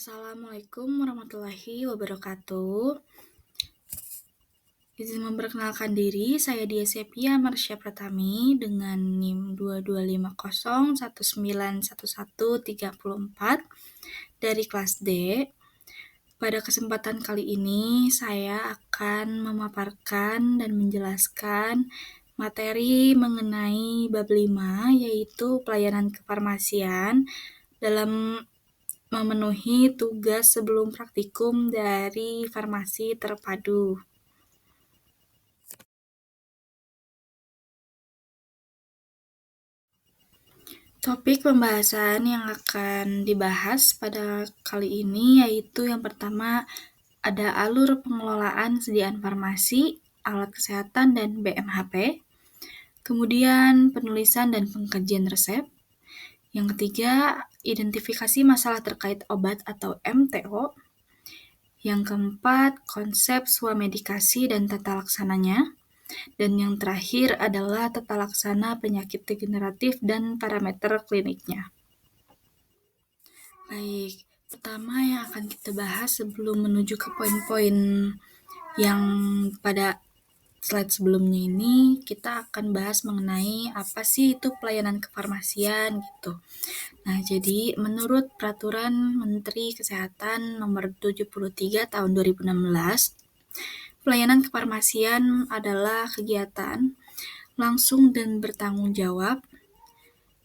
Assalamualaikum warahmatullahi wabarakatuh. Izin memperkenalkan diri, saya Dia Sepia Marsha Pratami dengan NIM 2250191134 dari kelas D. Pada kesempatan kali ini, saya akan memaparkan dan menjelaskan materi mengenai bab 5, yaitu pelayanan kefarmasian dalam memenuhi tugas sebelum praktikum dari farmasi terpadu. Topik pembahasan yang akan dibahas pada kali ini yaitu yang pertama ada alur pengelolaan sediaan farmasi, alat kesehatan, dan BMHP. Kemudian penulisan dan pengkajian resep. Yang ketiga, identifikasi masalah terkait obat atau MTO. Yang keempat, konsep swamedikasi dan tata laksananya. Dan yang terakhir adalah tata laksana penyakit degeneratif dan parameter kliniknya. Baik, pertama yang akan kita bahas sebelum menuju ke poin-poin yang pada slide sebelumnya ini, kita akan bahas mengenai apa sih itu pelayanan kefarmasian gitu. Nah, jadi menurut Peraturan Menteri Kesehatan Nomor 73 Tahun 2016, pelayanan kefarmasian adalah kegiatan langsung dan bertanggung jawab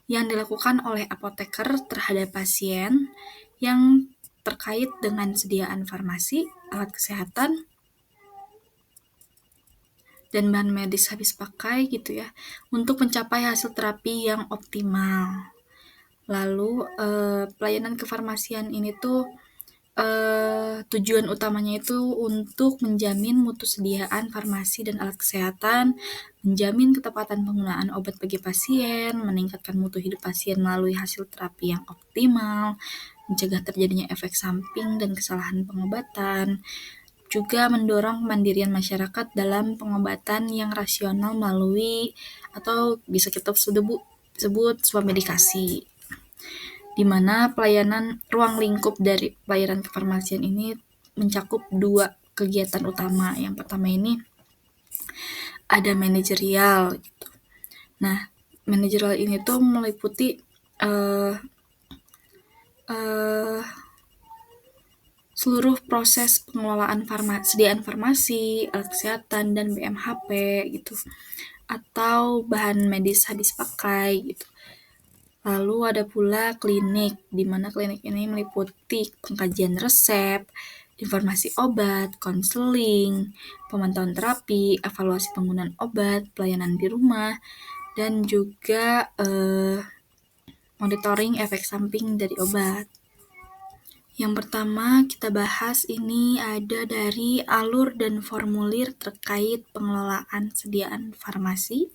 yang dilakukan oleh apoteker terhadap pasien yang terkait dengan sediaan farmasi, alat kesehatan, dan bahan medis habis pakai gitu ya, untuk mencapai hasil terapi yang optimal. Lalu pelayanan kefarmasian ini tuh tujuan utamanya itu untuk menjamin mutu sediaan farmasi dan alat kesehatan, menjamin ketepatan penggunaan obat bagi pasien, meningkatkan mutu hidup pasien melalui hasil terapi yang optimal, mencegah terjadinya efek samping dan kesalahan pengobatan, juga mendorong kemandirian masyarakat dalam pengobatan yang rasional melalui atau bisa kita sebut swamedikasi, di mana pelayanan ruang lingkup dari pelayanan kefarmasian ini mencakup dua kegiatan utama. Yang pertama ini ada manajerial gitu. Nah, manajerial ini tuh meliputi seluruh proses pengelolaan sediaan farmasi, alat kesehatan, dan BMHP gitu, atau bahan medis habis pakai gitu. Lalu ada pula klinik, di mana klinik ini meliputi pengkajian resep, informasi obat, konseling, pemantauan terapi, evaluasi penggunaan obat, pelayanan di rumah, dan juga monitoring efek samping dari obat. Yang pertama kita bahas ini ada dari alur dan formulir terkait pengelolaan sediaan farmasi,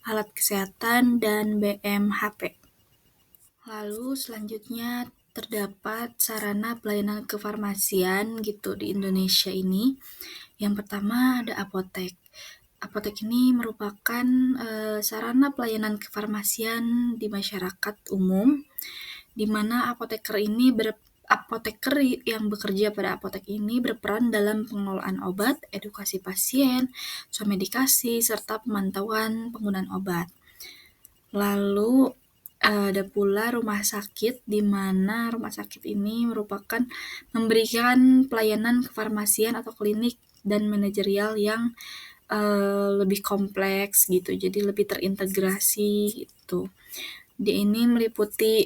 alat kesehatan, dan BMHP. Lalu selanjutnya terdapat sarana pelayanan kefarmasian gitu di Indonesia ini. Yang pertama ada apotek. Apotek ini merupakan sarana pelayanan kefarmasian di masyarakat umum, di mana apoteker yang bekerja pada apotek ini berperan dalam pengelolaan obat, edukasi pasien, swamedikasi, serta pemantauan penggunaan obat. Lalu ada pula rumah sakit, di mana rumah sakit ini merupakan memberikan pelayanan kefarmasian atau klinik dan manajerial yang lebih kompleks gitu, jadi lebih terintegrasi gitu. Dia ini meliputi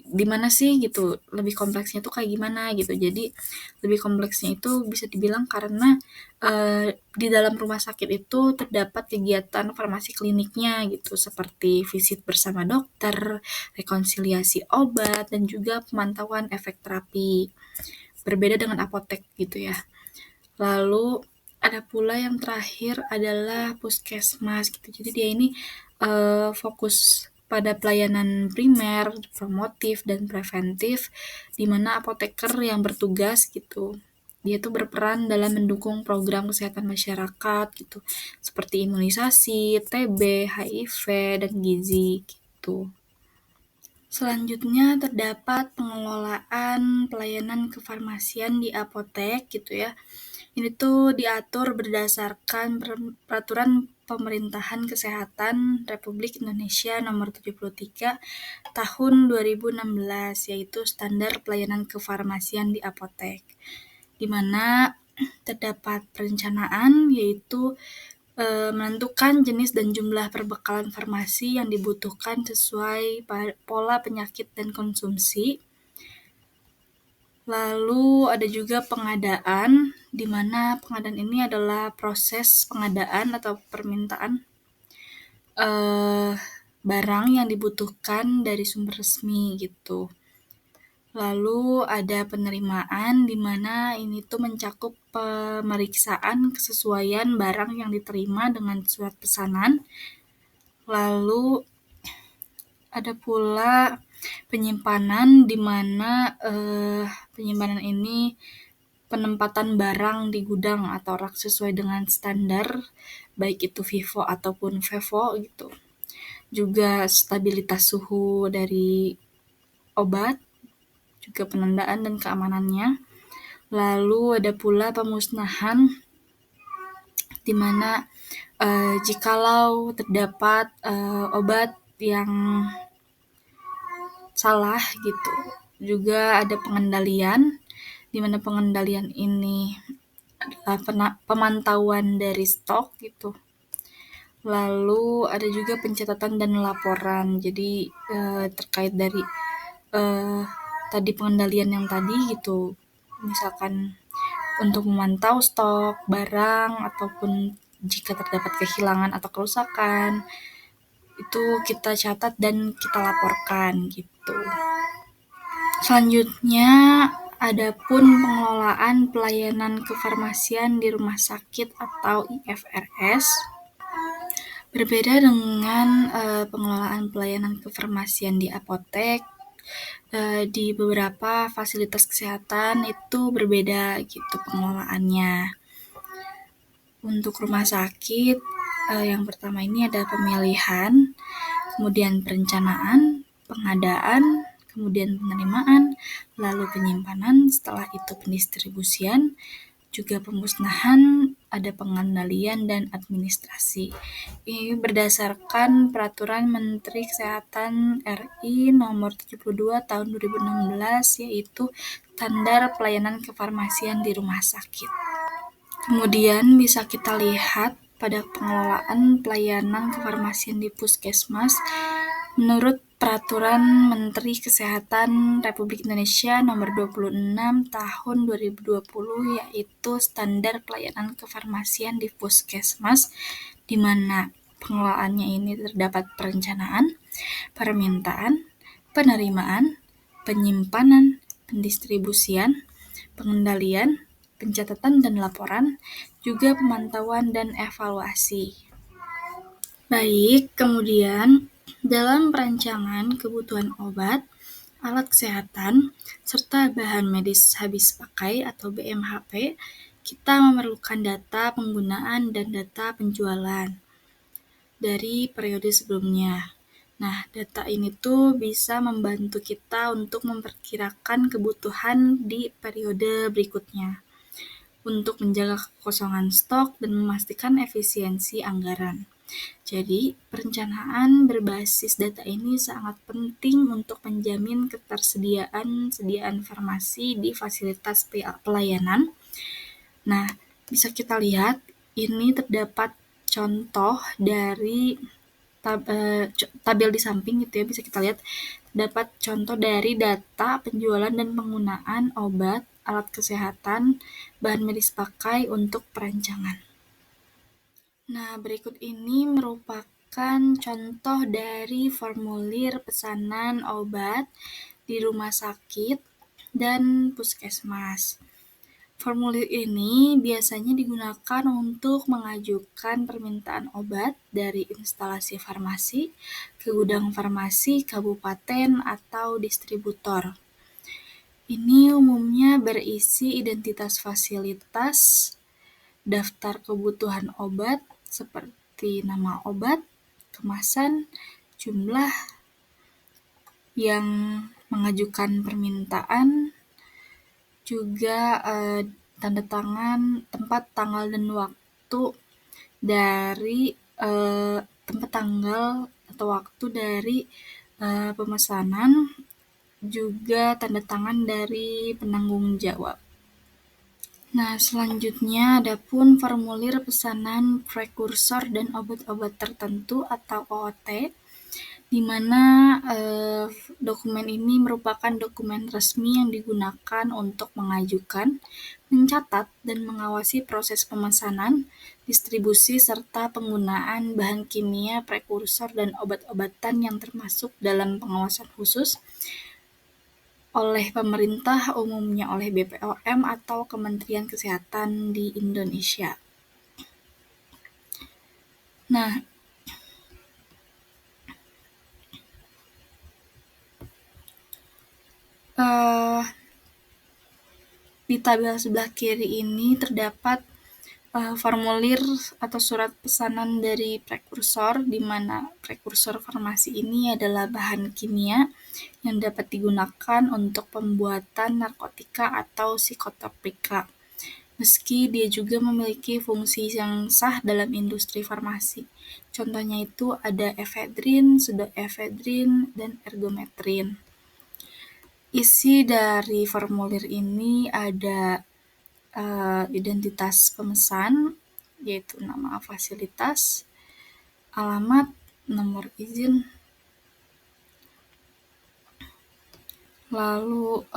di mana sih gitu, lebih kompleksnya tuh kayak gimana gitu. Jadi lebih kompleksnya itu bisa dibilang karena di dalam rumah sakit itu terdapat kegiatan farmasi kliniknya gitu, seperti visit bersama dokter, rekonsiliasi obat, dan juga pemantauan efek terapi. Berbeda dengan apotek gitu ya. Lalu ada pula yang terakhir adalah puskesmas gitu. Jadi dia ini fokus pada pelayanan primer, promotif, dan preventif, di mana apoteker yang bertugas gitu. Dia tuh berperan dalam mendukung program kesehatan masyarakat gitu, seperti imunisasi, TB, HIV, dan gizi gitu. Selanjutnya terdapat pengelolaan pelayanan kefarmasian di apotek gitu ya. Ini tuh diatur berdasarkan Peraturan Pemerintahan Kesehatan Republik Indonesia Nomor 73 Tahun 2016, yaitu Standar Pelayanan Kefarmasian di Apotek, di mana terdapat perencanaan yaitu menentukan jenis dan jumlah perbekalan farmasi yang dibutuhkan sesuai pola penyakit dan konsumsi. Lalu ada juga pengadaan, di mana pengadaan ini adalah proses pengadaan atau permintaan barang yang dibutuhkan dari sumber resmi gitu. Lalu ada penerimaan, di mana ini tuh mencakup pemeriksaan kesesuaian barang yang diterima dengan surat pesanan. Lalu ada pula penyimpanan, di mana penyimpanan ini penempatan barang di gudang atau rak sesuai dengan standar, baik itu FIFO ataupun FEVO gitu. Juga stabilitas suhu dari obat, juga penandaan dan keamanannya. Lalu ada pula pemusnahan, di mana jikalau terdapat obat yang salah gitu. Juga ada pengendalian, di mana pengendalian ini adalah pemantauan dari stok gitu. Lalu ada juga pencatatan dan laporan. Jadi terkait dari tadi pengendalian yang tadi gitu. Misalkan untuk memantau stok barang ataupun jika terdapat kehilangan atau kerusakan, itu kita catat dan kita laporkan gitu. Selanjutnya, adapun pengelolaan pelayanan kefarmasian di rumah sakit atau IFRS. Berbeda dengan pengelolaan pelayanan kefarmasian di apotek, di beberapa fasilitas kesehatan itu berbeda gitu pengelolaannya. Untuk rumah sakit, yang pertama ini ada pemilihan, kemudian perencanaan, pengadaan, kemudian penerimaan, lalu penyimpanan, setelah itu pendistribusian, juga pemusnahan, ada pengendalian dan administrasi. Ini berdasarkan Peraturan Menteri Kesehatan RI Nomor 72 Tahun 2016, yaitu Standar Pelayanan Kefarmasian di Rumah Sakit. Kemudian bisa kita lihat pada pengelolaan pelayanan kefarmasian di puskesmas menurut Peraturan Menteri Kesehatan Republik Indonesia Nomor 26 Tahun 2020, yaitu Standar Pelayanan Kefarmasian di Puskesmas, di mana pengelolaannya ini terdapat perencanaan, permintaan, penerimaan, penyimpanan, pendistribusian, pengendalian, pencatatan dan laporan, juga pemantauan dan evaluasi. Baik, kemudian dalam perancangan kebutuhan obat, alat kesehatan, serta bahan medis habis pakai atau BMHP, kita memerlukan data penggunaan dan data penjualan dari periode sebelumnya. Nah, data ini tuh bisa membantu kita untuk memperkirakan kebutuhan di periode berikutnya, untuk menjaga kekosongan stok dan memastikan efisiensi anggaran. Jadi, perencanaan berbasis data ini sangat penting untuk menjamin ketersediaan farmasi di fasilitas pelayanan. Nah, bisa kita lihat ini terdapat contoh dari tabel di samping gitu ya, bisa kita lihat dapat contoh dari data penjualan dan penggunaan obat, alat kesehatan, bahan medis pakai untuk perancangan. Nah, berikut ini merupakan contoh dari formulir pesanan obat di rumah sakit dan puskesmas. Formulir ini biasanya digunakan untuk mengajukan permintaan obat dari instalasi farmasi ke gudang farmasi kabupaten atau distributor. Ini umumnya berisi identitas fasilitas, daftar kebutuhan obat seperti nama obat, kemasan, jumlah, yang mengajukan permintaan, juga tanda tangan tempat, tanggal, dan waktu dari tempat, tanggal, atau waktu dari pemesanan, juga tanda tangan dari penanggung jawab. Nah, selanjutnya ada pun formulir pesanan prekursor dan obat-obat tertentu atau OOT, di mana dokumen ini merupakan dokumen resmi yang digunakan untuk mengajukan, mencatat, dan mengawasi proses pemesanan, distribusi, serta penggunaan bahan kimia, prekursor, dan obat-obatan yang termasuk dalam pengawasan khusus oleh pemerintah, umumnya oleh BPOM atau Kementerian Kesehatan di Indonesia. Nah, di tabel sebelah kiri ini terdapat formulir atau surat pesanan dari prekursor, di mana prekursor farmasi ini adalah bahan kimia yang dapat digunakan untuk pembuatan narkotika atau psikotropika, meski dia juga memiliki fungsi yang sah dalam industri farmasi. Contohnya itu ada efedrin, pseudoefedrin, dan ergometrin. Isi dari formulir ini ada identitas pemesan, yaitu nama fasilitas, alamat, nomor izin, lalu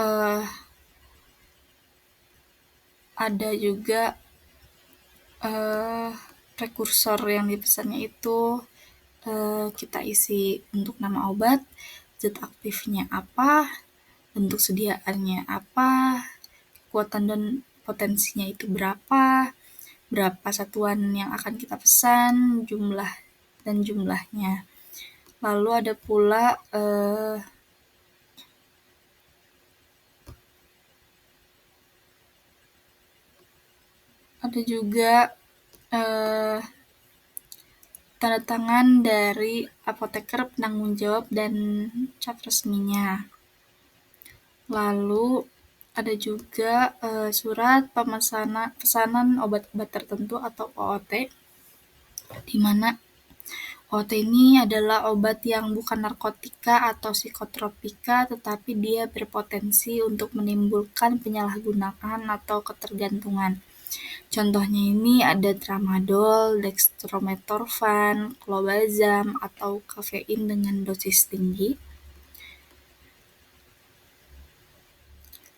ada juga prekursor yang dipesannya itu kita isi untuk nama obat, zat aktifnya apa, bentuk sediaannya apa, kekuatan dan potensinya itu berapa satuan yang akan kita pesan, jumlahnya. Lalu ada pula ada juga tanda tangan dari apoteker penanggung jawab dan cat resminya. Lalu ada juga surat pesanan obat-obat tertentu atau OOT, di mana OOT ini adalah obat yang bukan narkotika atau psikotropika, tetapi dia berpotensi untuk menimbulkan penyalahgunaan atau ketergantungan. Contohnya ini ada tramadol, dextrometorphan, clobazam, atau kafein dengan dosis tinggi.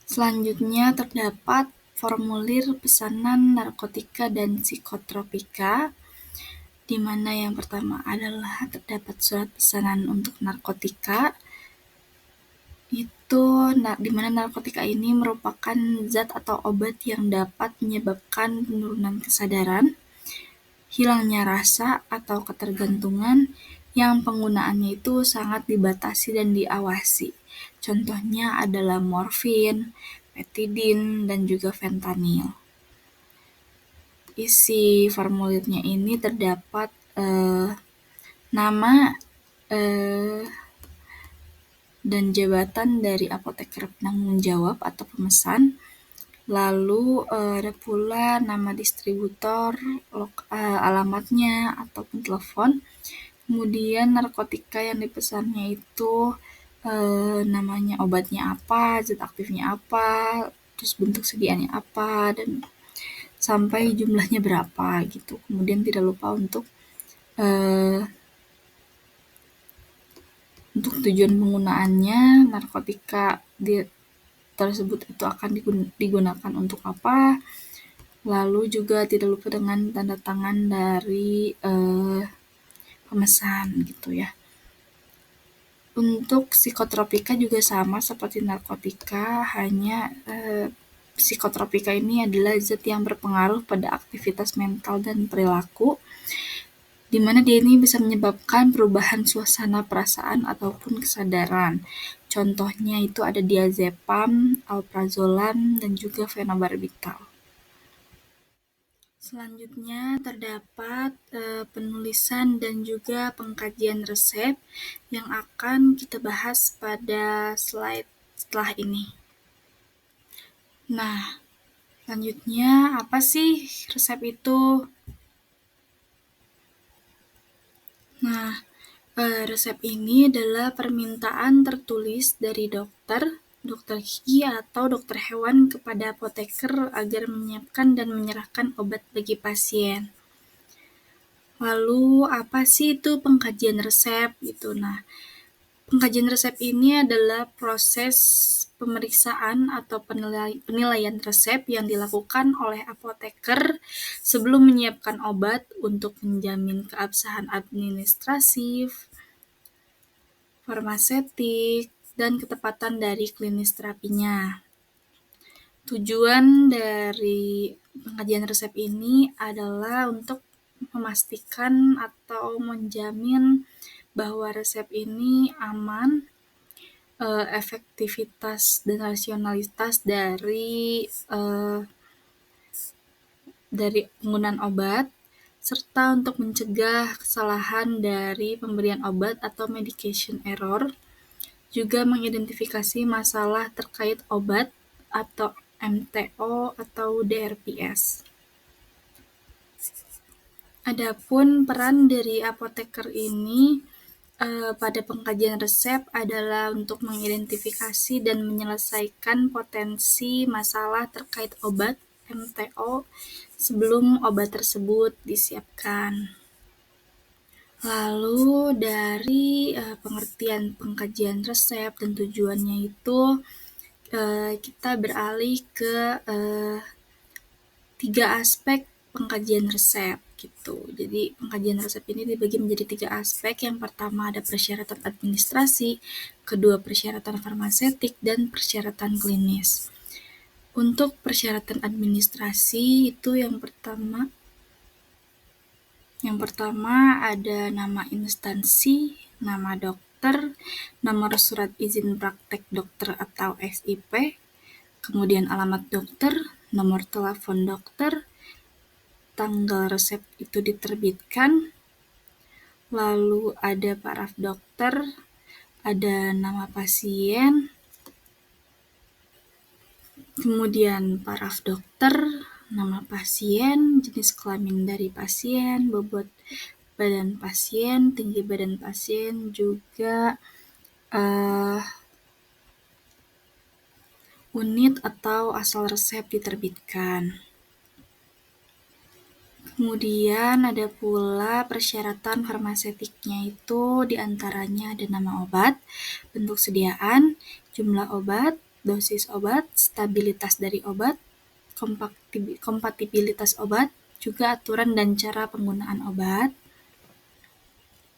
Selanjutnya terdapat formulir pesanan narkotika dan psikotropika, di mana yang pertama adalah terdapat surat pesanan untuk narkotika, itu di mana narkotika ini merupakan zat atau obat yang dapat menyebabkan penurunan kesadaran, hilangnya rasa atau ketergantungan, yang penggunaannya itu sangat dibatasi dan diawasi. Contohnya adalah morfin, petidin, dan juga fentanyl. Isi formulirnya ini terdapat nama dan jabatan dari apoteker penanggung jawab atau pemesan, lalu ada pula nama distributor, alamatnya ataupun telepon, kemudian narkotika yang dipesannya itu namanya obatnya apa, zat aktifnya apa, terus bentuk sediaannya apa, dan sampai jumlahnya berapa gitu. Kemudian tidak lupa untuk tujuan penggunaannya, narkotika tersebut itu akan digunakan untuk apa, lalu juga tidak lupa dengan tanda tangan dari pemesan gitu ya. Untuk psikotropika juga sama seperti narkotika, hanya psikotropika ini adalah zat yang berpengaruh pada aktivitas mental dan perilaku, di mana dia ini bisa menyebabkan perubahan suasana perasaan ataupun kesadaran. Contohnya itu ada diazepam, alprazolam, dan juga fenobarbital. Selanjutnya terdapat penulisan dan juga pengkajian resep yang akan kita bahas pada slide setelah ini. Nah, selanjutnya apa sih resep itu? Nah, resep ini adalah permintaan tertulis dari dokter gigi atau dokter hewan kepada apoteker agar menyiapkan dan menyerahkan obat bagi pasien. Lalu apa sih itu pengkajian resep gitu? Nah, pengkajian resep ini adalah proses pemeriksaan atau penilaian resep yang dilakukan oleh apoteker sebelum menyiapkan obat untuk menjamin keabsahan administratif, farmasetik, dan ketepatan dari klinis terapinya. Tujuan dari pengkajian resep ini adalah untuk memastikan atau menjamin bahwa resep ini aman, efektivitas dan rasionalitas dari penggunaan obat, serta untuk mencegah kesalahan dari pemberian obat atau medication error, juga mengidentifikasi masalah terkait obat atau MTO atau DRPS. Adapun peran dari apoteker ini pada pengkajian resep adalah untuk mengidentifikasi dan menyelesaikan potensi masalah terkait obat MTO sebelum obat tersebut disiapkan. Lalu dari pengertian pengkajian resep dan tujuannya itu kita beralih ke 3 aspek pengkajian resep gitu. Jadi pengkajian resep ini dibagi menjadi 3 aspek. Yang pertama ada persyaratan administrasi, kedua persyaratan farmasetik, dan persyaratan klinis. Untuk persyaratan administrasi itu yang pertama ada nama instansi, nama dokter, nomor surat izin praktek dokter atau SIP, kemudian alamat dokter, nomor telepon dokter, tanggal resep itu diterbitkan, lalu ada paraf dokter, ada nama pasien, kemudian paraf dokter, nama pasien, jenis kelamin dari pasien, bobot badan pasien, tinggi badan pasien, juga unit atau asal resep diterbitkan. Kemudian ada pula persyaratan farmasetiknya itu diantaranya ada nama obat, bentuk sediaan, jumlah obat, dosis obat, stabilitas dari obat, kompatibilitas obat, juga aturan dan cara penggunaan obat.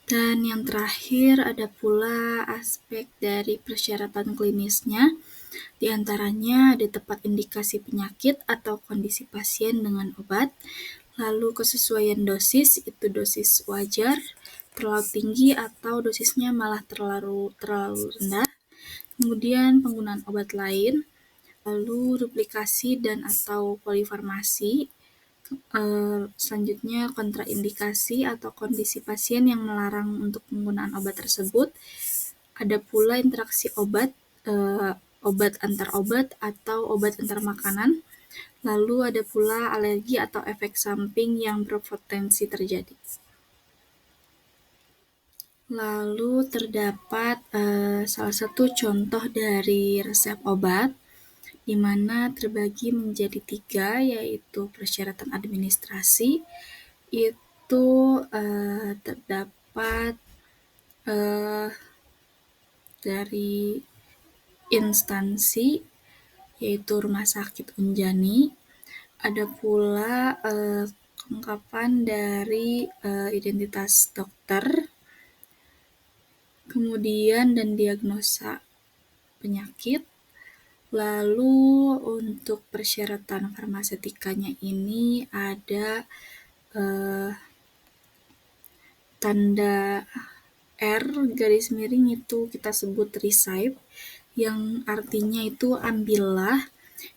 Dan yang terakhir ada pula aspek dari persyaratan klinisnya, di antaranya ada tepat indikasi penyakit atau kondisi pasien dengan obat, lalu kesesuaian dosis, itu dosis wajar, terlalu tinggi atau dosisnya malah terlalu rendah, kemudian penggunaan obat lain, lalu duplikasi dan atau polifarmasi, selanjutnya kontraindikasi atau kondisi pasien yang melarang untuk penggunaan obat tersebut, ada pula interaksi obat, obat antar obat atau obat antar makanan, lalu ada pula alergi atau efek samping yang berpotensi terjadi. Lalu terdapat salah satu contoh dari resep obat, di mana terbagi menjadi 3, yaitu persyaratan administrasi, itu terdapat dari instansi, yaitu Rumah Sakit Unjani, ada pula kelengkapan dari identitas dokter, kemudian dan diagnosa penyakit. Lalu untuk persyaratan farmasetikanya ini ada tanda R garis miring itu kita sebut recipe, yang artinya itu ambillah,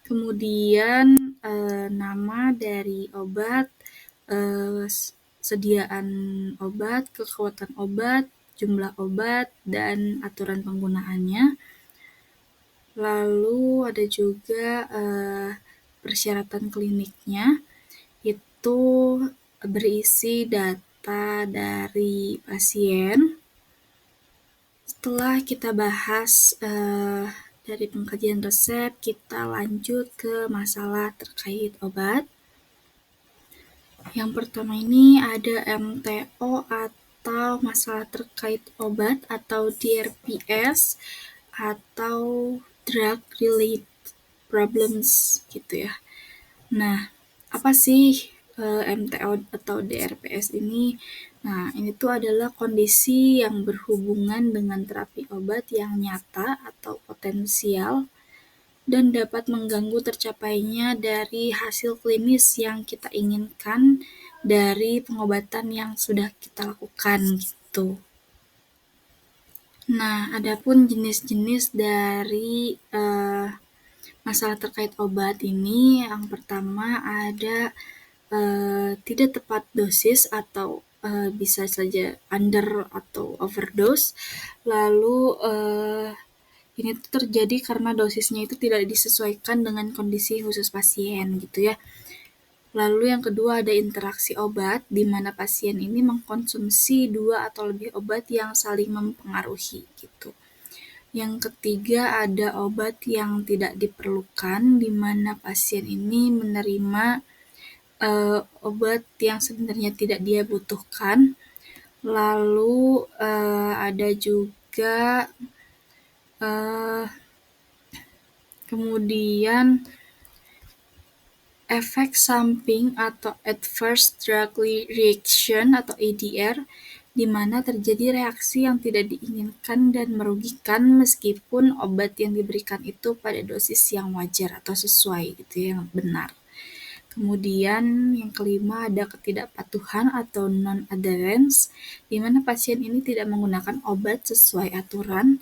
kemudian nama dari obat, sediaan obat, kekuatan obat, jumlah obat, dan aturan penggunaannya. Lalu ada juga persyaratan kliniknya, itu berisi data dari pasien. Setelah kita bahas dari pengkajian resep, kita lanjut ke masalah terkait obat. Yang pertama ini ada MTO atau masalah terkait obat atau DRPS atau Drug Related Problems gitu ya. Nah, apa sih MTO atau DRPS ini? Nah, ini tuh adalah kondisi yang berhubungan dengan terapi obat yang nyata atau potensial dan dapat mengganggu tercapainya dari hasil klinis yang kita inginkan dari pengobatan yang sudah kita lakukan gitu. Nah, adapun jenis-jenis dari masalah terkait obat ini, yang pertama ada tidak tepat dosis atau bisa saja under atau overdose. Lalu ini tuh terjadi karena dosisnya itu tidak disesuaikan dengan kondisi khusus pasien gitu ya. Lalu yang kedua ada interaksi obat, di mana pasien ini mengkonsumsi 2 atau lebih obat yang saling mempengaruhi gitu. Yang ketiga ada obat yang tidak diperlukan, di mana pasien ini menerima obat yang sebenarnya tidak dia butuhkan. Lalu ada juga kemudian efek samping atau adverse drug reaction atau ADR, di mana terjadi reaksi yang tidak diinginkan dan merugikan meskipun obat yang diberikan itu pada dosis yang wajar atau sesuai gitu ya, yang benar. Kemudian yang kelima ada ketidakpatuhan atau non-adherence, di mana pasien ini tidak menggunakan obat sesuai aturan.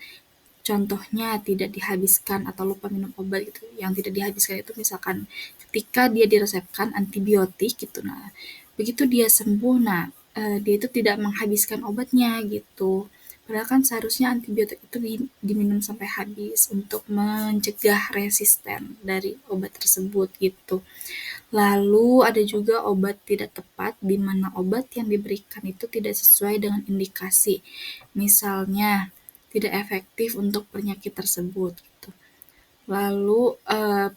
Contohnya tidak dihabiskan atau lupa minum obat gitu. Yang tidak dihabiskan itu misalkan ketika dia diresepkan antibiotik gitu. Nah, begitu dia sembuh, dia itu tidak menghabiskan obatnya gitu. Padahal kan seharusnya antibiotik itu diminum sampai habis untuk mencegah resisten dari obat tersebut gitu. Lalu ada juga obat tidak tepat, di mana obat yang diberikan itu tidak sesuai dengan indikasi. Misalnya, tidak efektif untuk penyakit tersebut. Gitu. Lalu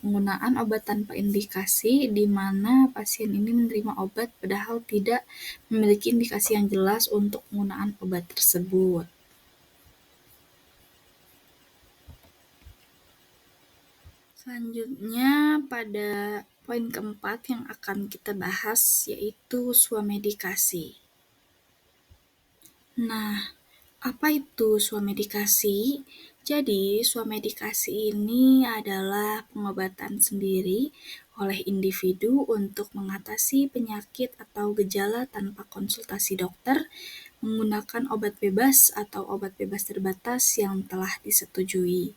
penggunaan obat tanpa indikasi, di mana pasien ini menerima obat padahal tidak memiliki indikasi yang jelas untuk penggunaan obat tersebut. Selanjutnya pada poin keempat yang akan kita bahas yaitu swamedikasi. Nah, apa itu swamedikasi? Jadi, swamedikasi ini adalah pengobatan sendiri oleh individu untuk mengatasi penyakit atau gejala tanpa konsultasi dokter menggunakan obat bebas atau obat bebas terbatas yang telah disetujui.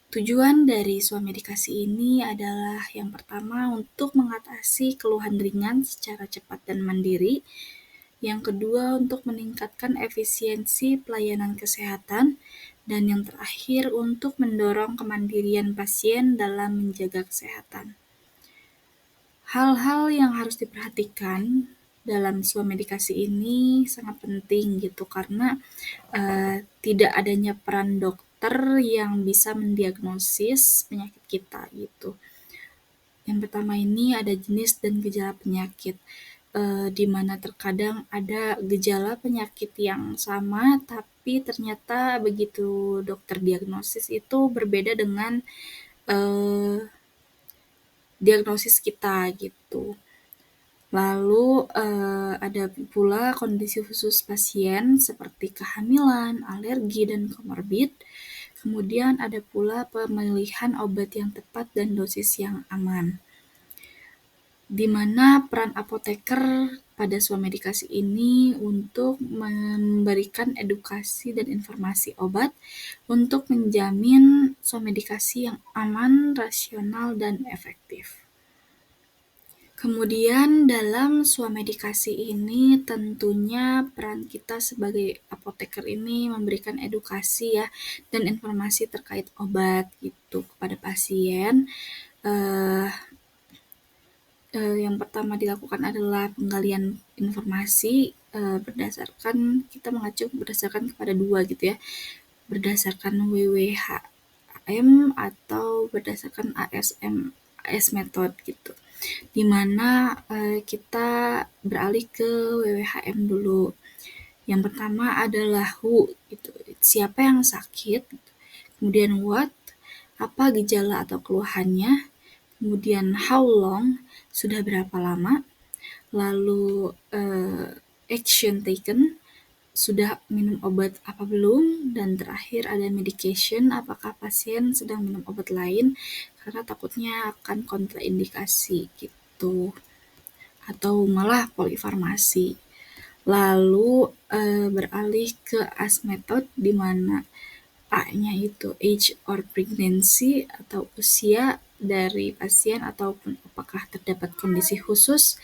Tujuan dari swamedikasi ini adalah yang pertama untuk mengatasi keluhan ringan secara cepat dan mandiri. Yang kedua untuk meningkatkan efisiensi pelayanan kesehatan. Dan yang terakhir untuk mendorong kemandirian pasien dalam menjaga kesehatan. Hal-hal yang harus diperhatikan dalam swamedikasi ini sangat penting gitu karena tidak adanya peran dokter yang bisa mendiagnosis penyakit kita gitu. Yang pertama ini ada jenis dan gejala penyakit, di mana terkadang ada gejala penyakit yang sama tapi ternyata begitu dokter diagnosis itu berbeda dengan diagnosis kita gitu. Lalu ada pula kondisi khusus pasien seperti kehamilan, alergi, dan komorbid. Kemudian ada pula pemilihan obat yang tepat dan dosis yang aman. Di mana peran apoteker pada swamedikasi ini untuk memberikan edukasi dan informasi obat untuk menjamin swamedikasi yang aman, rasional, dan efektif. Kemudian dalam swamedikasi ini tentunya peran kita sebagai apoteker ini memberikan edukasi ya dan informasi terkait obat gitu kepada pasien. Yang pertama dilakukan adalah penggalian informasi berdasarkan kita mengacu berdasarkan kepada dua gitu ya, berdasarkan WWHM atau berdasarkan AS method gitu. Dimana kita beralih ke WWHM dulu. Yang pertama adalah who gitu, siapa yang sakit, kemudian what, apa gejala atau keluhannya, kemudian how long, sudah berapa lama, lalu action taken, sudah minum obat apa belum, dan terakhir ada medication, apakah pasien sedang minum obat lain karena takutnya akan kontraindikasi gitu atau malah polifarmasi. Lalu beralih ke AS method di mana A-nya itu age or pregnancy atau usia dari pasien ataupun apakah terdapat kondisi khusus.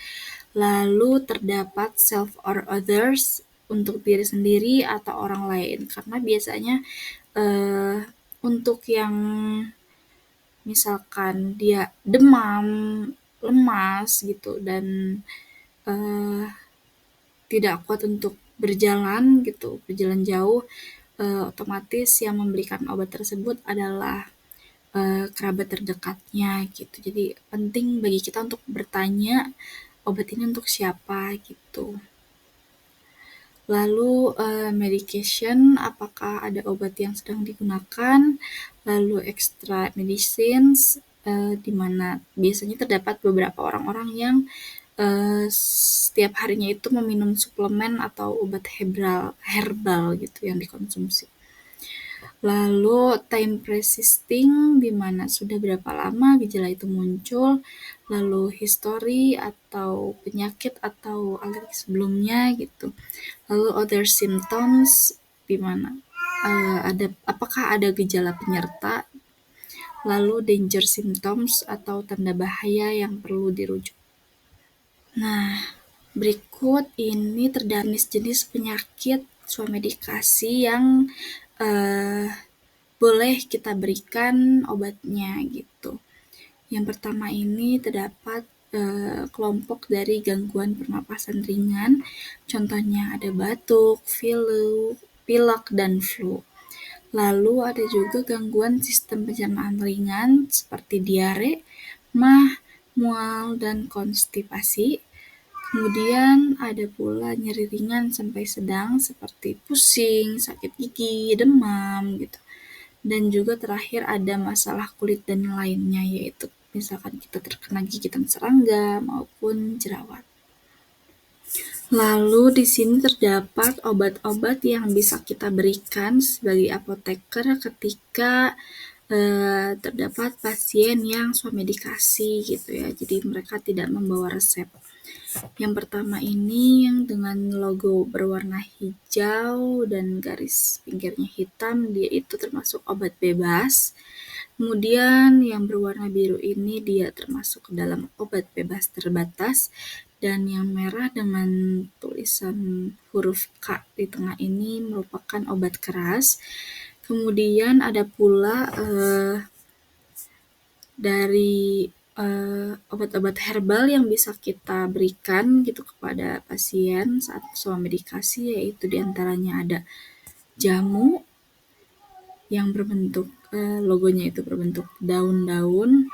Lalu terdapat self or others untuk diri sendiri atau orang lain. Karena biasanya untuk yang misalkan dia demam, lemas gitu dan tidak kuat untuk berjalan gitu, berjalan jauh, otomatis yang memberikan obat tersebut adalah kerabat terdekatnya gitu. Jadi penting bagi kita untuk bertanya obat ini untuk siapa gitu. Lalu medication, apakah ada obat yang sedang digunakan, lalu extra medicines, di mana biasanya terdapat beberapa orang-orang yang setiap harinya itu meminum suplemen atau obat herbal gitu yang dikonsumsi. Lalu time persisting, di mana sudah berapa lama gejala itu muncul, lalu history atau penyakit atau alergi sebelumnya gitu. Lalu other symptoms, di mana apakah ada gejala penyerta, lalu danger symptoms atau tanda bahaya yang perlu dirujuk. Nah, berikut ini terdapat jenis penyakit swamedikasi yang boleh kita berikan obatnya gitu. Yang pertama ini terdapat kelompok dari gangguan pernapasan ringan, contohnya ada batuk, pilek, dan flu. Lalu ada juga gangguan sistem pencernaan ringan seperti diare, mah, mual, dan konstipasi. Kemudian ada pula nyeri ringan sampai sedang seperti pusing, sakit gigi, demam gitu. Dan juga terakhir ada masalah kulit dan lainnya, yaitu misalkan kita terkena gigitan serangga maupun jerawat. Lalu di sini terdapat obat-obat yang bisa kita berikan sebagai apoteker ketika terdapat pasien yang swamedikasi gitu ya. Jadi mereka tidak membawa resep. Yang pertama ini yang dengan logo berwarna hijau dan garis pinggirnya hitam, dia itu termasuk obat bebas. Kemudian yang berwarna biru ini dia termasuk dalam obat bebas terbatas, dan yang merah dengan tulisan huruf K di tengah ini merupakan obat keras. Kemudian ada pula dari obat-obat herbal yang bisa kita berikan gitu kepada pasien saat swamedikasi, yaitu diantaranya ada jamu yang berbentuk logonya itu berbentuk daun-daun,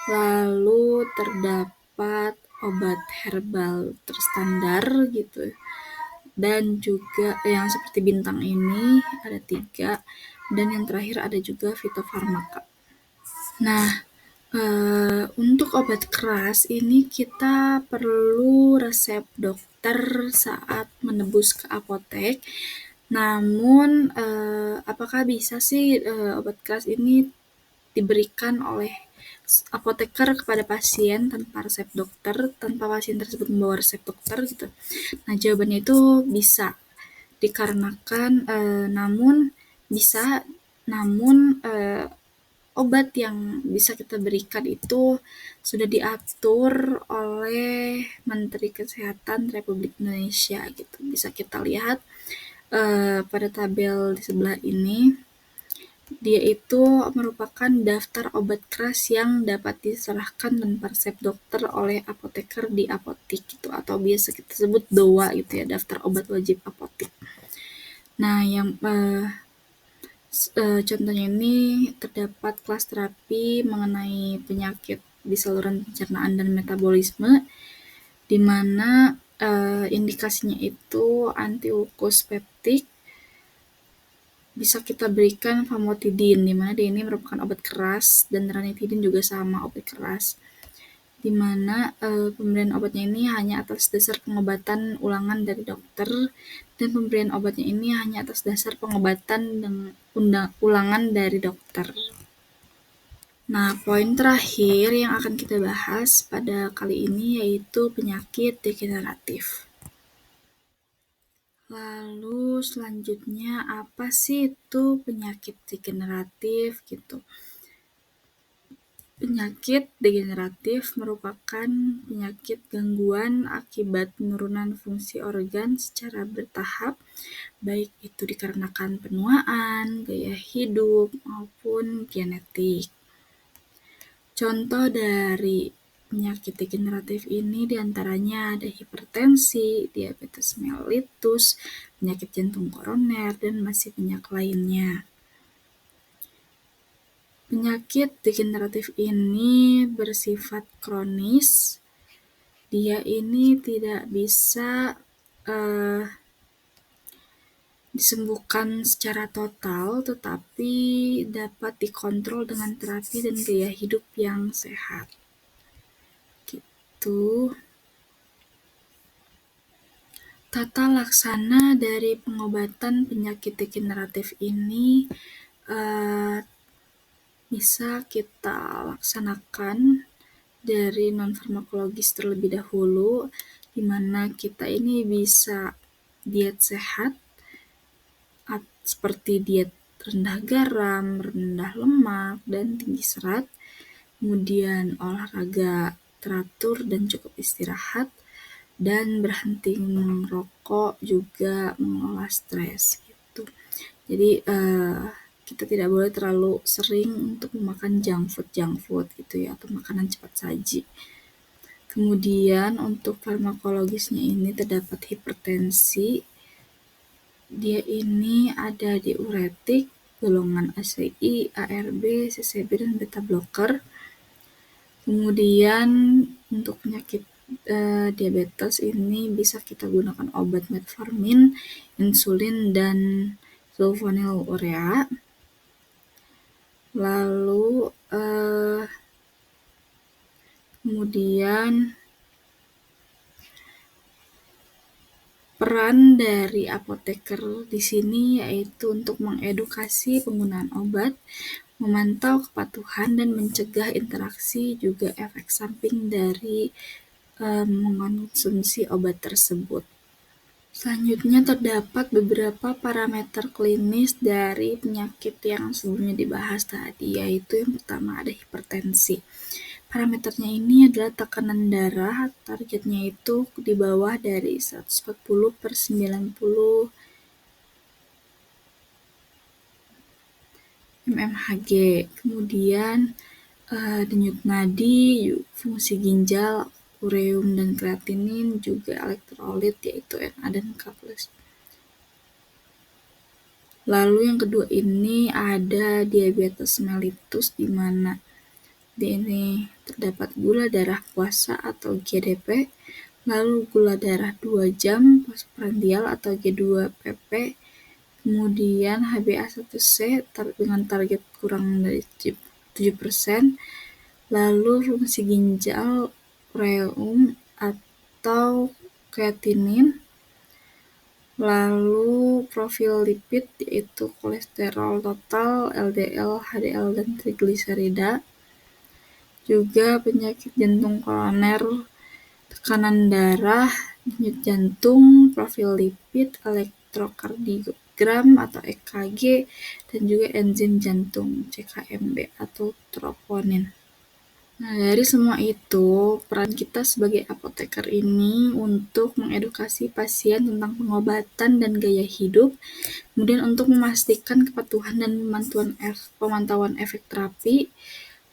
lalu terdapat obat herbal terstandar gitu, dan juga yang seperti bintang ini ada 3, dan yang terakhir ada juga fitofarmaka. Nah, untuk obat keras ini kita perlu resep dokter saat menebus ke apotek. Namun apakah bisa sih obat keras ini diberikan oleh apoteker kepada pasien tanpa resep dokter, tanpa pasien tersebut membawa resep dokter gitu? Nah, jawabannya itu bisa, dikarenakan namun obat yang bisa kita berikan itu sudah diatur oleh Menteri Kesehatan Republik Indonesia gitu. Bisa kita lihat pada tabel di sebelah ini. Dia itu merupakan daftar obat keras yang dapat diserahkan tanpa resep dokter oleh apoteker di apotik gitu, atau biasa kita sebut DOA gitu ya, daftar obat wajib apotik. Nah, yang contohnya ini terdapat kelas terapi mengenai penyakit di saluran pencernaan dan metabolisme, di mana indikasinya itu anti-ulkus peptik. Bisa kita berikan famotidin, di mana dia ini merupakan obat keras, dan ranitidin juga sama, obat keras. Di mana pemberian obatnya ini hanya atas dasar pengobatan ulangan dari dokter, dan pemberian obatnya ini hanya atas dasar pengobatan dengan ulangan dari dokter. Nah, poin terakhir yang akan kita bahas pada kali ini yaitu penyakit degeneratif. Lalu selanjutnya apa sih itu penyakit degeneratif gitu? Penyakit degeneratif merupakan penyakit gangguan akibat penurunan fungsi organ secara bertahap, baik itu dikarenakan penuaan, gaya hidup, maupun genetik. Contoh dari penyakit degeneratif ini diantaranya ada hipertensi, diabetes mellitus, penyakit jantung koroner, dan masih banyak lainnya. Penyakit degeneratif ini bersifat kronis. Dia ini tidak bisa disembuhkan secara total, tetapi dapat dikontrol dengan terapi dan gaya hidup yang sehat. Gitu. Tata laksana dari pengobatan penyakit degeneratif ini bisa kita laksanakan dari non-farmakologis terlebih dahulu, di mana kita ini bisa diet sehat, seperti diet rendah garam, rendah lemak, dan tinggi serat, kemudian olahraga teratur dan cukup istirahat, dan berhenti merokok, juga mengelola stres gitu. Jadi kita tidak boleh terlalu sering untuk memakan junk food gitu ya, atau makanan cepat saji. Kemudian untuk farmakologisnya ini terdapat hipertensi. Dia ini ada diuretik, golongan ACI, ARB, CCB, dan beta blocker. Kemudian untuk penyakit diabetes ini bisa kita gunakan obat metformin, insulin, dan sulfonylurea. Lalu kemudian peran dari apoteker di sini yaitu untuk mengedukasi penggunaan obat, memantau kepatuhan, dan mencegah interaksi juga efek samping dari mengonsumsi obat tersebut. Selanjutnya terdapat beberapa parameter klinis dari penyakit yang sebelumnya dibahas tadi, yaitu yang pertama ada hipertensi. Parameternya ini adalah tekanan darah, targetnya itu di bawah dari 140/90 mmHg. Kemudian denyut nadi, fungsi ginjal, ureum dan kreatinin, juga elektrolit yaitu Na dan K+. Lalu yang kedua ini ada diabetes mellitus, di mana di ini terdapat gula darah puasa atau GDP, lalu gula darah 2 jam postprandial atau G2PP, kemudian HbA1c dengan target kurang dari 7%, lalu fungsi ginjal, ureum atau kreatinin, lalu profil lipid yaitu kolesterol total, LDL, HDL, dan trigliserida, juga penyakit jantung koroner, tekanan darah, denyut jantung, profil lipid, elektrokardiogram, kardiogram atau EKG, dan juga enzim jantung CKMB atau troponin. Nah, dari semua itu, peran kita sebagai apoteker ini untuk mengedukasi pasien tentang pengobatan dan gaya hidup, kemudian untuk memastikan kepatuhan dan pemantauan efek terapi,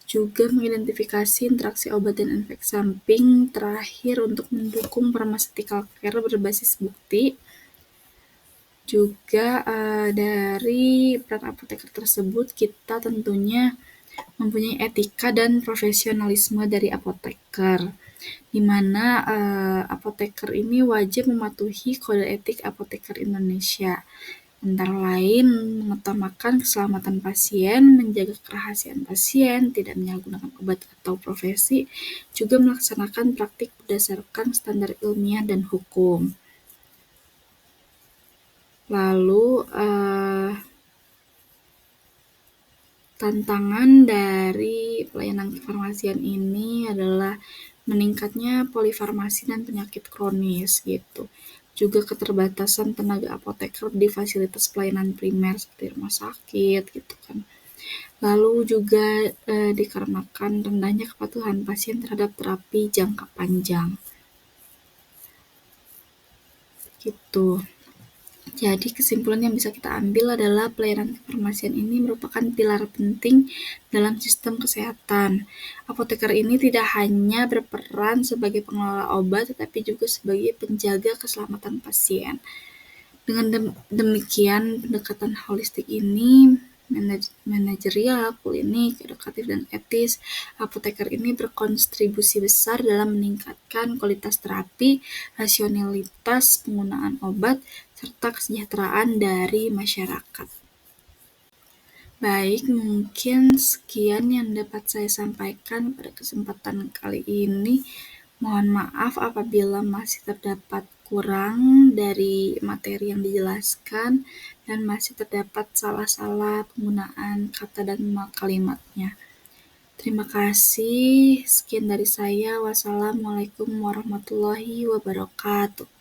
juga mengidentifikasi interaksi obat dan efek samping, terakhir untuk mendukung pharmaceutical care berbasis bukti. Juga dari peran apoteker tersebut, kita tentunya mempunyai etika dan profesionalisme dari apoteker, di mana apoteker ini wajib mematuhi kode etik apoteker Indonesia, antara lain mengutamakan keselamatan pasien, menjaga kerahasiaan pasien, tidak menyalahgunakan obat atau profesi, juga melaksanakan praktik berdasarkan standar ilmiah dan hukum. Lalu tantangan dari pelayanan kefarmasian ini adalah meningkatnya polifarmasi dan penyakit kronis gitu. Juga keterbatasan tenaga apoteker di fasilitas pelayanan primer seperti rumah sakit gitu kan. Lalu juga dikarenakan rendahnya kepatuhan pasien terhadap terapi jangka panjang. Gitu. Jadi kesimpulan yang bisa kita ambil adalah pelayanan kefarmasian ini merupakan pilar penting dalam sistem kesehatan. Apoteker ini tidak hanya berperan sebagai pengelola obat, tetapi juga sebagai penjaga keselamatan pasien. Dengan demikian, pendekatan holistik ini, manajerial, klinik, edukatif, dan etis, apoteker ini berkontribusi besar dalam meningkatkan kualitas terapi, rasionalitas penggunaan obat, serta kesejahteraan dari masyarakat. Baik, mungkin sekian yang dapat saya sampaikan pada kesempatan kali ini. Mohon maaf apabila masih terdapat kurang dari materi yang dijelaskan dan masih terdapat salah-salah penggunaan kata dan kalimatnya. Terima kasih. Sekian dari saya. Wassalamualaikum warahmatullahi wabarakatuh.